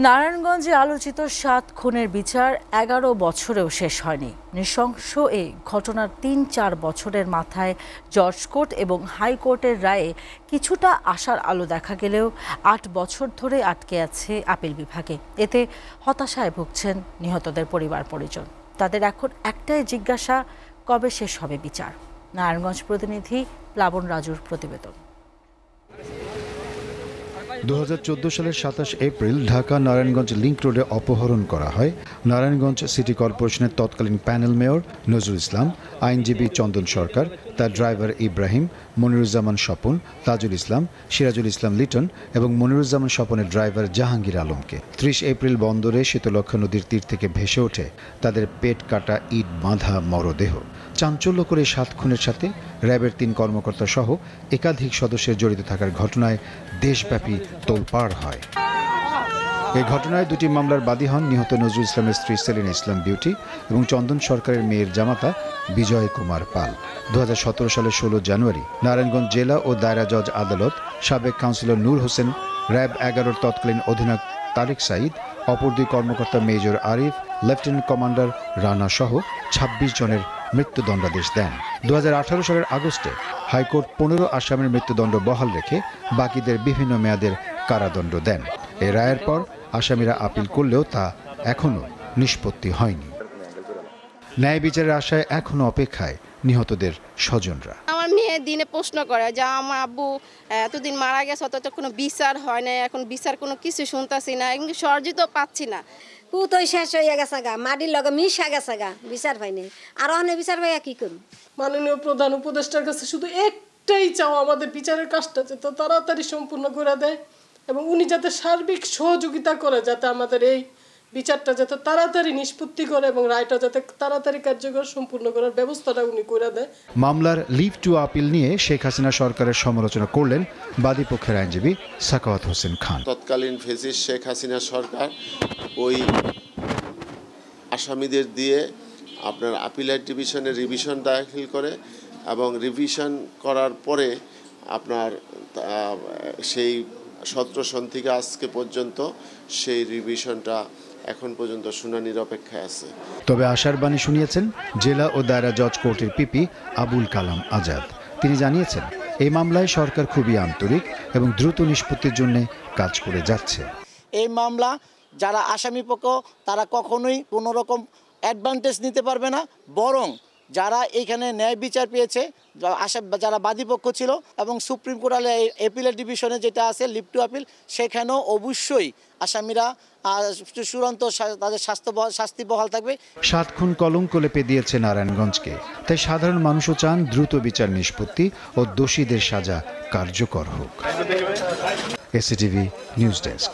নারায়ণগঞ্জে আলোচিত ৭ খুনের বিচার ১১ বছরেও শেষ হয়নি। নৃশংস এই ঘটনার ৩-৪ বছরের মাথায় জজ কোর্ট এবং হাইকোর্টের রায়ে কিছুটা আশার আলো দেখা গেলেও ৮ বছর ধরে আটকে আছে আপিল বিভাগে। এতে হতাশায় ভুগছেন নিহতদের পরিবার পরিজন। তাদের এখন একটাই জিজ্ঞাসা, কবে শেষ হবে বিচার? নারায়ণগঞ্জ প্রতিনিধি প্লাবন রাজুর প্রতিবেদন। ২০১৪ সালের ২৭ এপ্রিল ঢাকা নারায়ণগঞ্জ লিংক রোডে অপহরণ করা হয় নারায়ণগঞ্জ সিটি কর্পোরেশনের তৎকালীন প্যানেল মেয়র নজরুল ইসলাম, আইনজীবী চন্দন সরকার, তার ড্রাইভার ইব্রাহিম, মনিরুজ্জামান স্বপন, তাজুল ইসলাম, সিরাজুল ইসলাম লিটন এবং মনিরুজ্জামান স্বপনের ড্রাইভার জাহাঙ্গীর আলমকে। ৩০ এপ্রিল বন্দরে শীতলক্ষ্যা নদীর তীর থেকে ভেসে ওঠে তাদের পেট কাটা ইট বাঁধা মরদেহ। চাঞ্চল্যকর এই ৭ খুনের সাথে র্যাবের ৩ কর্মকর্তা সহ একাধিক সদস্যের জড়িত থাকার ঘটনায় দেশব্যাপী তোলপাড় হয়। এই ঘটনায় ২টি মামলার বাদী হন নিহত নজরুল ইসলামের স্ত্রী সেলিনা ইসলাম বিউটি এবং চন্দন সরকারের মেয়ের জামাতা বিজয় কুমার পাল। ২০১৭ সালের ১৬ জানুয়ারি নারায়ণগঞ্জ জেলা ও দায়রা জজ আদালত সাবেক কাউন্সিলর নূর হোসেন, র্যাব ১১-র তৎকালীন অধিনায়ক তারিক সাঈদ, অপর ২ কর্মকর্তা major Arif, lieutenant commander Rana সহ ২৬ জনের মৃত্যুদণ্ডাদেশ দেন। ২০১৮ সালের আগস্টে হাইকোর্ট ১৫ আসামির মৃত্যুদণ্ড বহাল রেখে বাকিদের বিভিন্ন মেয়াদের কারাদণ্ড দেন। এই রায়ের পর আসামিরা আপিল করলেও তা এখনও নিষ্পত্তি হয়নি। ন্যায় বিচারের আশায় এখনও অপেক্ষায় নিহতদের স্বজনরা। আমার মেয়ে দিনে প্রশ্ন করে যে আমার আব্বু এতদিন মারা গেছে, অথচ কোনো বিচার হয় না, এখন বিচার কোনো কিছু শুনতেছি না, কিন্তু সহজিত পাচ্ছি না। পুতই শেষ হয়ে গেছে গা, মাটির লগে মিশা গেছে গা, বিচার পাইনি। আর অনেক বিচার পাইয়া কি করব? মাননীয় প্রধান উপদেষ্টার কাছে শুধু একটাই চাও, আমাদের বিচারের কাজটা যাতে তাড়াতাড়ি সম্পূর্ণ করে দেয় এবং উনি যাতে সার্বিক সহযোগিতা করে, যাতে আমাদের এই বিচারটা যাতে তাড়াতাড়ি নিষ্পত্তি করে এবং রায়টা যাতে তাড়াতাড়ি কার্যকর সম্পূর্ণ করার ব্যবস্থাটা উনি করে দেয়। মামলার লিভ টু আপিল নিয়ে শেখ হাসিনা সরকারের সমালোচনা করলেন বাদীপক্ষের আইনজীবী সাখাওয়াত হোসেন খান। তৎকালীন ফ্যাসিস্ট শেখ হাসিনা সরকার ওই আসামিদের দিয়ে আপনার আপিলেট ডিভিশনে রিভিশন দাখিল করে এবং রিভিশন করার পরে আপনার সেই ১৭ সন থেকে আজকে পর্যন্ত সেই রিভিশনটা এখন পর্যন্ত শুনানির অপেক্ষায় আছে। তবে আশার বাণী শুনিয়েছেন জেলা ও দায়রা জজ কোর্টের পিপি আবুল কালাম আজাদ। তিনি জানিয়েছেন এই মামলায় সরকার খুবই আন্তরিক এবং দ্রুত নিষ্পত্তির জন্য কাজ করে যাচ্ছে। এই মামলা যারা আসামিপক্ষ তারা কখনোই কোনো রকম অ্যাডভান্টেজ নিতে পারবে না, বরং যারা এইখানে ন্যায় বিচার পেয়েছে, যারা বাদীপক্ষ ছিল এবং সুপ্রিম কোর্টে এপিলেট ডিভিশনে যেটা আছে লিভ টু আপিল, সেখানেও অবশ্যই আসামিরা চূড়ান্ত তাদের শাস্তি বহাল থাকবে। ৭ খুন কলঙ্ক লেপে দিয়েছে নারায়ণগঞ্জকে, তাই সাধারণ মানুষও চান দ্রুত বিচার নিষ্পত্তি ও দোষীদের সাজা কার্যকর হোক। এসিটিভি নিউজ ডেস্ক।